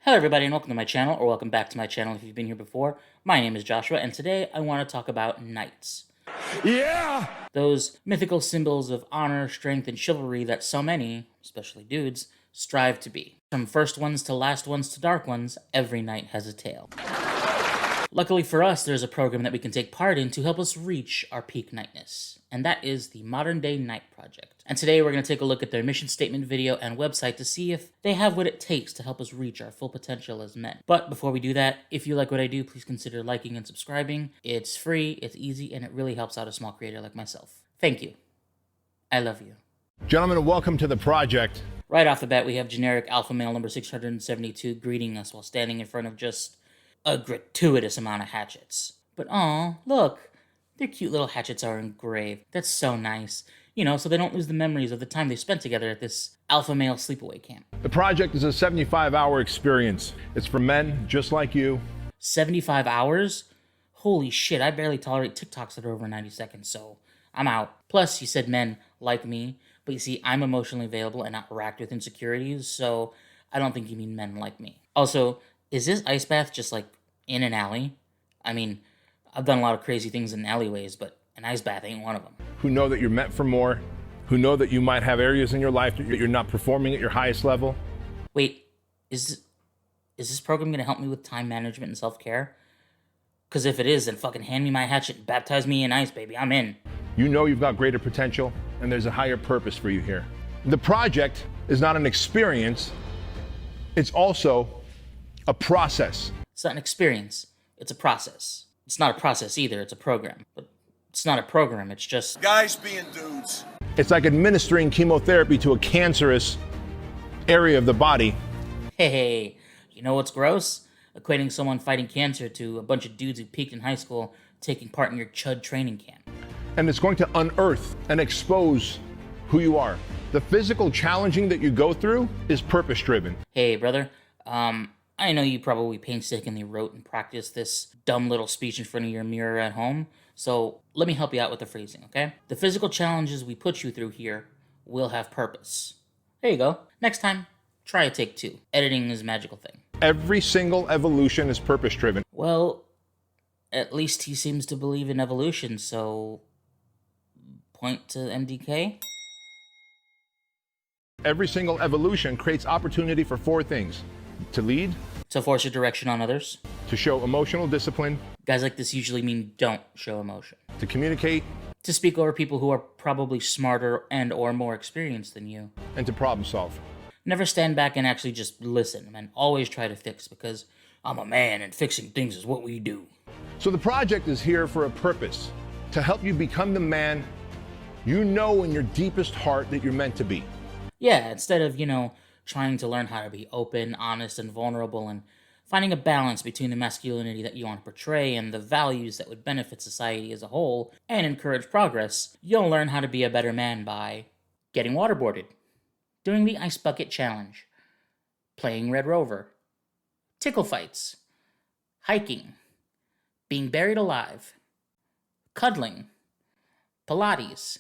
Hello everybody and welcome to my channel, or welcome back to my channel if you've been here before. My name is Joshua and today I want to talk about knights. Yeah! Those mythical symbols of honor, strength, and chivalry that so many, especially dudes, strive to be. From first ones to last ones to dark ones, every knight has a tale. Luckily for us, there's a program that we can take part in to help us reach our peak knightness, and that is the Modern Day Knight Project. And today we're going to take a look at their mission statement video and website to see if they have what it takes to help us reach our full potential as men. But before we do that, if you like what I do, please consider liking and subscribing. It's free, it's easy, and it really helps out a small creator like myself. Thank you. I love you. Gentlemen, welcome to the project. Right off the bat, we have generic alpha male number 672 greeting us while standing in front of just a gratuitous amount of hatchets. But aw, look, their cute little hatchets are engraved. That's so nice. You know, so they don't lose the memories of the time they spent together at this alpha male sleepaway camp. The project is a 75-hour experience. It's for men just like you. 75 hours? Holy shit, I barely tolerate TikToks that are over 90 seconds, so I'm out. Plus, you said men like me, but you see, I'm emotionally available and not racked with insecurities, so I don't think you mean men like me. Also, is this ice bath just like in an alley? I mean, I've done a lot of crazy things in alleyways, but an ice bath ain't one of them. Who know that you're meant for more, who know that you might have areas in your life that you're not performing at your highest level. Wait, is this program gonna help me with time management and self-care? Because if it is, then fucking hand me my hatchet and baptize me in ice, baby. I'm in. You know you've got greater potential, and there's a higher purpose for you here. The project is not an experience, it's also a process. It's not an experience, it's a process. It's not a process either, it's a program. But it's not a program, it's just guys being dudes. It's like administering chemotherapy to a cancerous area of the body. Hey, you know what's gross? Equating someone fighting cancer to a bunch of dudes who peaked in high school taking part in your chud training camp. And it's going to unearth and expose who you are. The physical challenging that you go through is purpose-driven. Hey, brother, I know you probably painstakingly wrote and practiced this dumb little speech in front of your mirror at home, so let me help you out with the phrasing, okay? The physical challenges we put you through here will have purpose. There you go. Next time, try a take two. Editing is a magical thing. Every single evolution is purpose-driven. Well, at least he seems to believe in evolution, so point to MDK? Every single evolution creates opportunity for four things: to lead, To force your direction on others. to show emotional discipline, Guys like this usually mean don't show emotion. to communicate, To speak over people who are probably smarter and or more experienced than you. and to problem solve. Never stand back and actually just listen, and always try to fix, because I'm a man and fixing things is what we do. So the project is here for a purpose, to help you become the man you know in your deepest heart that you're meant to be. Yeah, instead of, trying to learn how to be open, honest, and vulnerable, and finding a balance between the masculinity that you want to portray and the values that would benefit society as a whole and encourage progress, you'll learn how to be a better man by getting waterboarded, doing the ice bucket challenge, playing Red Rover, tickle fights, hiking, being buried alive, cuddling, Pilates,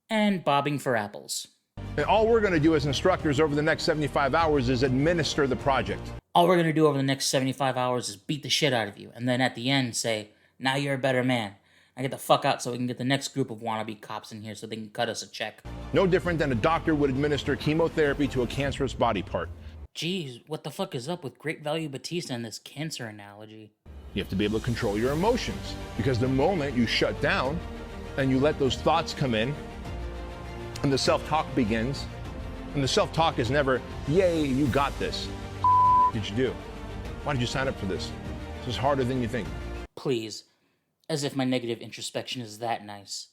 and bobbing for apples. And all we're going to do as instructors over the next 75 hours is administer the project. All we're going to do over the next 75 hours is beat the shit out of you, and then at the end say, now you're a better man. Now get the fuck out so we can get the next group of wannabe cops in here so they can cut us a check. No different than a doctor would administer chemotherapy to a cancerous body part. Jeez, what the fuck is up with Great Value Batista and this cancer analogy? You have to be able to control your emotions, because the moment you shut down and you let those thoughts come in, and the self-talk begins, and the self-talk is never, yay, you got this. What did you do? Why did you sign up for this? This is harder than you think. Please. As if my negative introspection is that nice.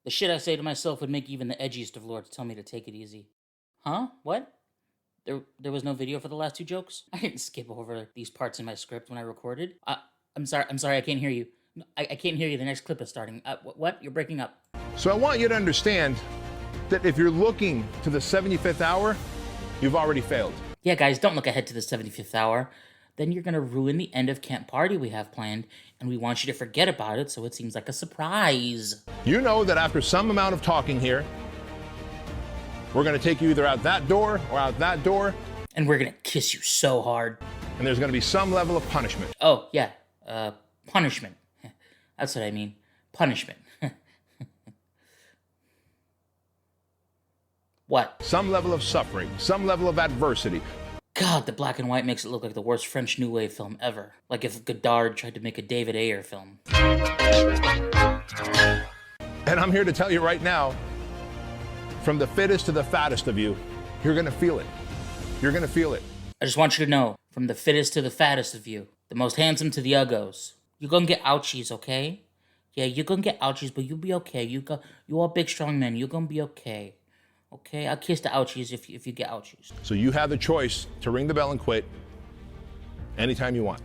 The shit I say to myself would make even the edgiest of lords tell me to take it easy. Huh? What? There was no video for the last two jokes? I didn't skip over these parts in my script when I recorded. I'm sorry, I can't hear you. I can't hear you, the next clip is starting. What? You're breaking up. So I want you to understand that if you're looking to the 75th hour, you've already failed. Yeah, guys, don't look ahead to the 75th hour. Then you're gonna ruin the end of camp party we have planned, and we want you to forget about it so it seems like a surprise. You know that after some amount of talking here, we're going to take you either out that door or out that door. And we're gonna kiss you so hard. and there's going to be some level of punishment. Oh, yeah. Punishment. That's what I mean. Punishment. What? Some level of suffering, some level of adversity. God, the black and white makes it look like the worst French New Wave film ever. Like if Godard tried to make a David Ayer film. And I'm here to tell you right now, from the fittest to the fattest of you, you're going to feel it. You're going to feel it. I just want you to know, from the fittest to the fattest of you, the most handsome to the uggos, you're gonna get ouchies, okay? Yeah, you're gonna get ouchies, but you'll be okay. You all big, strong men. You're gonna be okay. Okay? I'll kiss the ouchies if you get ouchies. So you have the choice to ring the bell and quit anytime you want.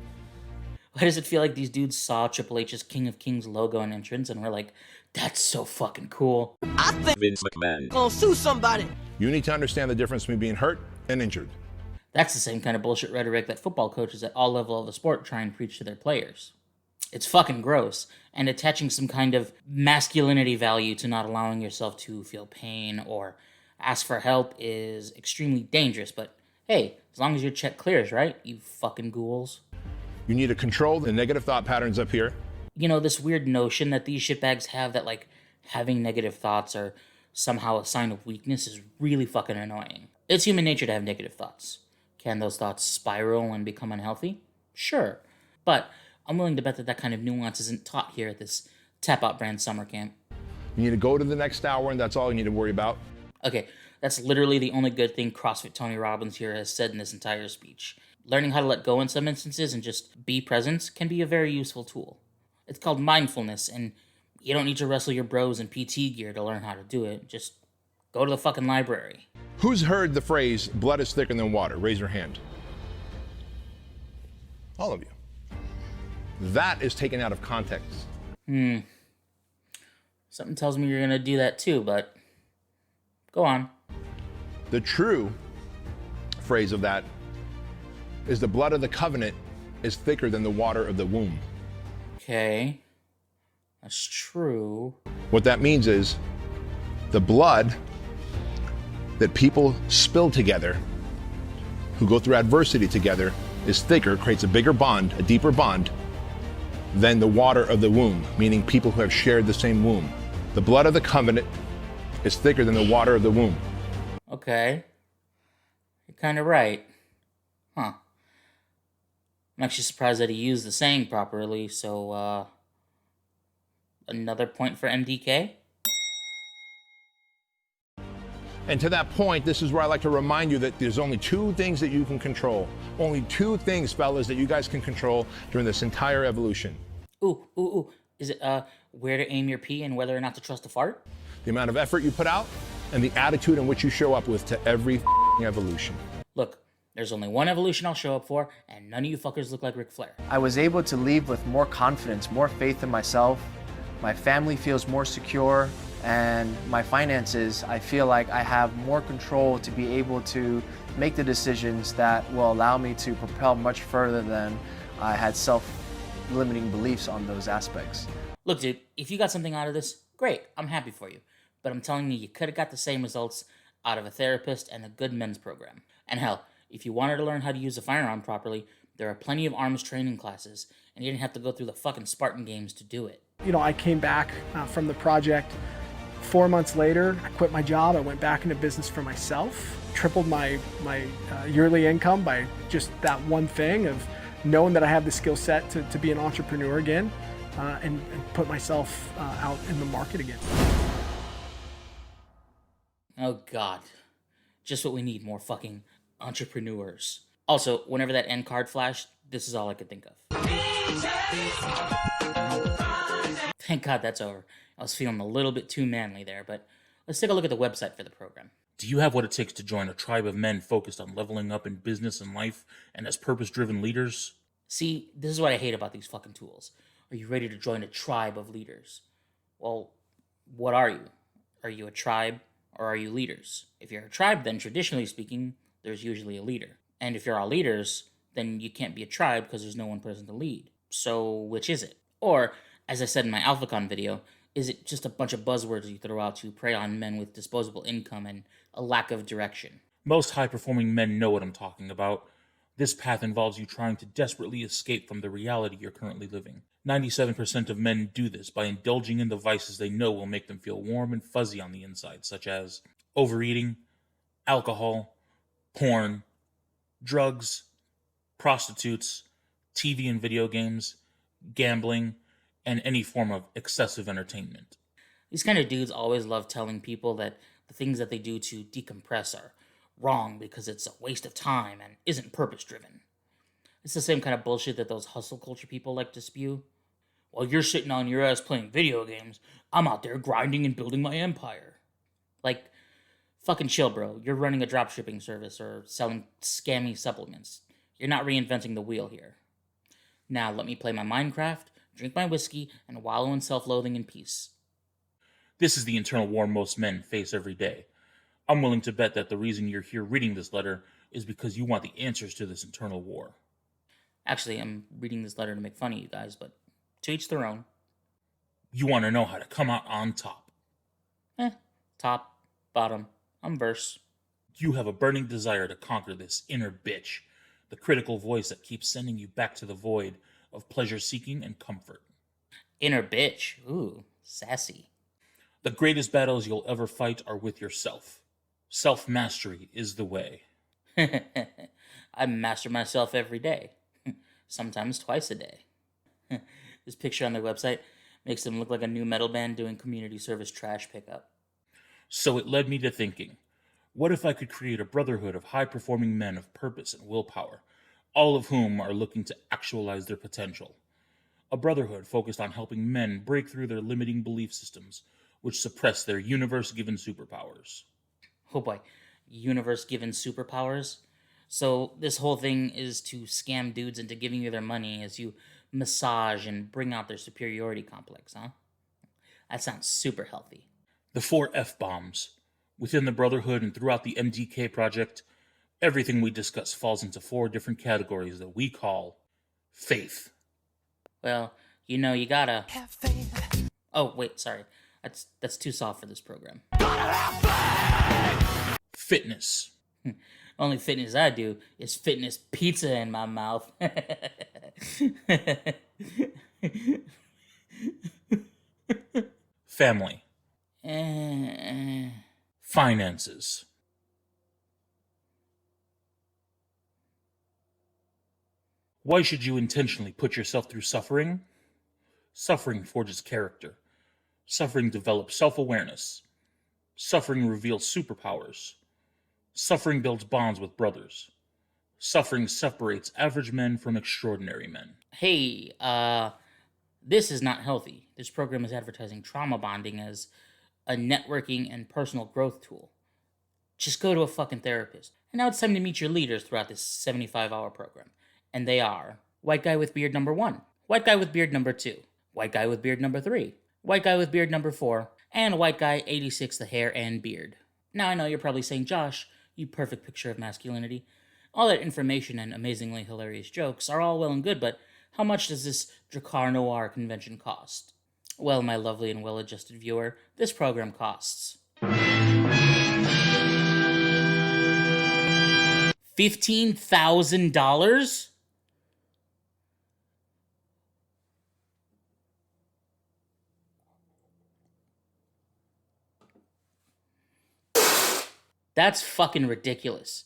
Why does it feel like these dudes saw Triple H's King of Kings logo and entrance and were like, that's so fucking cool? I think Vince McMahon gonna sue somebody. You need to understand the difference between being hurt and injured. That's the same kind of bullshit rhetoric that football coaches at all levels of the sport try and preach to their players. It's fucking gross, and attaching some kind of masculinity value to not allowing yourself to feel pain or ask for help is extremely dangerous, but hey, as long as your check clears, right, you fucking ghouls? You need to control the negative thought patterns up here. You know, this weird notion that these shitbags have that, like, having negative thoughts are somehow a sign of weakness is really fucking annoying. It's human nature to have negative thoughts. Can those thoughts spiral and become unhealthy? Sure. But I'm willing to bet that that kind of nuance isn't taught here at this Tap Out Brand summer camp. You need to go to the next hour, and that's all you need to worry about. Okay, that's literally the only good thing CrossFit Tony Robbins here has said in this entire speech. Learning how to let go in some instances and just be present can be a very useful tool. It's called mindfulness, and you don't need to wrestle your bros in PT gear to learn how to do it. Just go to the fucking library. Who's heard the phrase, blood is thicker than water? Raise your hand. All of you. That is taken out of context. Something tells me you're gonna do that too, but go on. The true phrase of that is the blood of the covenant is thicker than the water of the womb. Okay, that's true. What that means is the blood that people spill together, who go through adversity together, is thicker, creates a bigger bond, a deeper bond, than the water of the womb, meaning people who have shared the same womb. The blood of the covenant is thicker than the water of the womb. Okay, you're kind of right. Huh. I'm actually surprised that he used the saying properly, so, another point for MDK? And to that point, this is where I like to remind you that there's only two things that you can control. Only two things, fellas, that you guys can control during this entire evolution. Ooh. Is it, where to aim your pee and whether or not to trust a fart? The amount of effort you put out and the attitude in which you show up with to every evolution. Look, there's only one evolution I'll show up for, and none of you fuckers look like Ric Flair. I was able to leave with more confidence, more faith in myself. My family feels more secure, and my finances, I feel like I have more control to be able to make the decisions that will allow me to propel much further than I had self-limiting beliefs on those aspects. Look, dude, if you got something out of this, great, I'm happy for you. But I'm telling you could have got the same results out of a therapist and a good men's program. And hell, if you wanted to learn how to use a firearm properly, there are plenty of arms training classes, and you didn't have to go through the fucking Spartan games to do it. You know, I came back from the project 4 months later. I quit my job. I went back into business for myself, tripled my yearly income by just that one thing of knowing that I have the skill set to be an entrepreneur again, and put myself out in the market again. Oh God, just what we need, more fucking entrepreneurs. Also, whenever that end card flashed, this is all I could think of. Thank God that's over. I was feeling a little bit too manly there, but let's take a look at the website for the program. Do you have what it takes to join a tribe of men focused on leveling up in business and life and as purpose-driven leaders? See, this is what I hate about these fucking tools. Are you ready to join a tribe of leaders? Well, what are you? Are you a tribe or are you leaders? If you're a tribe, then traditionally speaking, there's usually a leader. And if you're all leaders, then you can't be a tribe because there's no one person to lead. So which is it? Or, as I said in my AlphaCon video, is it just a bunch of buzzwords you throw out to prey on men with disposable income and a lack of direction? Most high-performing men know what I'm talking about. This path involves you trying to desperately escape from the reality you're currently living. 97% of men do this by indulging in the vices they know will make them feel warm and fuzzy on the inside, such as overeating, alcohol, porn, drugs, prostitutes, TV and video games, gambling, and any form of excessive entertainment. These kind of dudes always love telling people that the things that they do to decompress are wrong because it's a waste of time and isn't purpose driven. It's the same kind of bullshit that those hustle culture people like to spew. While you're sitting on your ass playing video games, I'm out there grinding and building my empire. Like, fucking chill, bro. You're running a dropshipping service or selling scammy supplements. You're not reinventing the wheel here. Now let me play my Minecraft, drink my whiskey, and wallow in self-loathing and peace. This is the internal war most men face every day. I'm willing to bet that the reason you're here reading this letter is because you want the answers to this internal war. Actually, I'm reading this letter to make fun of you guys, but to each their own. You want to know how to come out on top. Top, bottom, I'm verse. You have a burning desire to conquer this inner bitch, the critical voice that keeps sending you back to the void of pleasure-seeking and comfort. Inner bitch. Ooh, sassy. The greatest battles you'll ever fight are with yourself. Self-mastery is the way. I master myself every day. Sometimes twice a day. This picture on their website makes them look like a new metal band doing community service trash pickup. So it led me to thinking, what if I could create a brotherhood of high-performing men of purpose and willpower, all of whom are looking to actualize their potential? A brotherhood focused on helping men break through their limiting belief systems, which suppress their universe-given superpowers. Oh boy, universe-given superpowers? So this whole thing is to scam dudes into giving you their money as you massage and bring out their superiority complex, huh? That sounds super healthy. The 4 F-bombs. Within the Brotherhood and throughout the MDK project, everything we discuss falls into 4 different categories that we call faith. Well, you gotta have faith. Oh, wait, sorry. That's too soft for this program. Fitness. Only fitness I do is fitness pizza in my mouth. Family. Eh. Finances. Why should you intentionally put yourself through suffering? Suffering forges character. Suffering develops self-awareness. Suffering reveals superpowers. Suffering builds bonds with brothers. Suffering separates average men from extraordinary men. Hey, this is not healthy. This program is advertising trauma bonding as a networking and personal growth tool. Just go to a fucking therapist. And now it's time to meet your leaders throughout this 75-hour program. And they are white guy with beard number 1, white guy with beard number 2, white guy with beard number 3, white guy with beard number 4, and white guy 86 the hair and beard. Now I know you're probably saying, Josh, you perfect picture of masculinity. All that information and amazingly hilarious jokes are all well and good, but how much does this Drakkar Noir convention cost? Well, my lovely and well-adjusted viewer, this program costs $15,000? That's fucking ridiculous.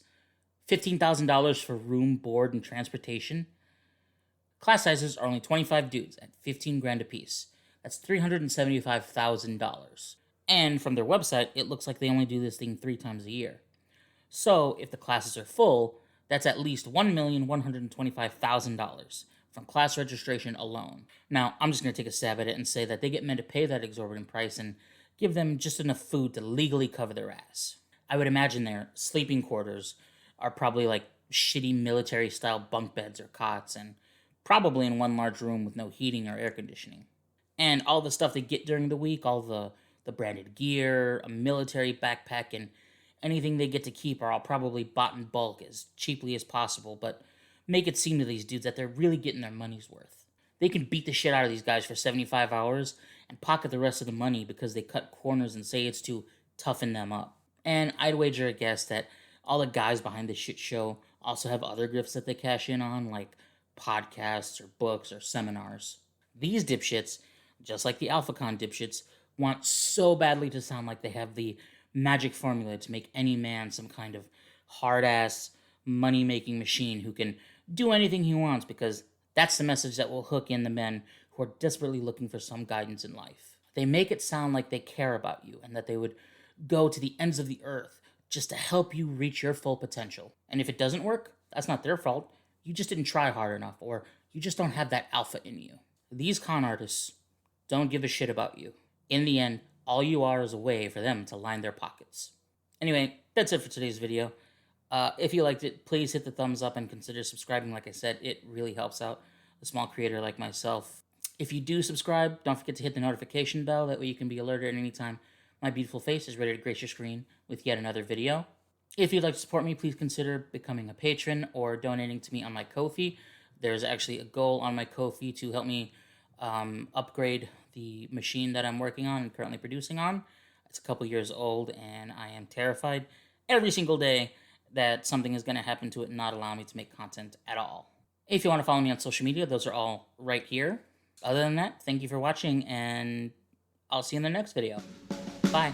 $15,000 for room, board, and transportation? Class sizes are only 25 dudes at 15 grand apiece. That's $375,000. And from their website, it looks like they only do this thing 3 times a year. So, if the classes are full, that's at least $1,125,000 from class registration alone. Now, I'm just going to take a stab at it and say that they get men to pay that exorbitant price and give them just enough food to legally cover their ass. I would imagine their sleeping quarters are probably like shitty military-style bunk beds or cots, and probably in one large room with no heating or air conditioning. And all the stuff they get during the week, all the branded gear, a military backpack, and anything they get to keep are all probably bought in bulk as cheaply as possible, but make it seem to these dudes that they're really getting their money's worth. They can beat the shit out of these guys for 75 hours and pocket the rest of the money because they cut corners and say it's to toughen them up. And I'd wager a guess that all the guys behind this shit show also have other gifts that they cash in on, like podcasts or books or seminars. These dipshits, just like the AlphaCon dipshits, want so badly to sound like they have the magic formula to make any man some kind of hard-ass, money-making machine who can do anything he wants, because that's the message that will hook in the men who are desperately looking for some guidance in life. They make it sound like they care about you and that they would go to the ends of the earth just to help you reach your full potential. And if it doesn't work, that's not their fault. You just didn't try hard enough, or you just don't have that alpha in you. These con artists don't give a shit about you. In the end, all you are is a way for them to line their pockets. Anyway, that's it for today's video. If you liked it, please hit the thumbs up and consider subscribing. Like I said, it really helps out a small creator like myself. If you do subscribe, don't forget to hit the notification bell. That way you can be alerted at any time my beautiful face is ready to grace your screen with yet another video. If you'd like to support me, please consider becoming a patron or donating to me on my Ko-fi. There's actually a goal on my Ko-fi to help me upgrade the machine that I'm working on and currently producing on. It's a couple years old, and I am terrified every single day that something is going to happen to it and not allow me to make content at all. If you want to follow me on social media, those are all right here. Other than that, thank you for watching, and I'll see you in the next video. Bye.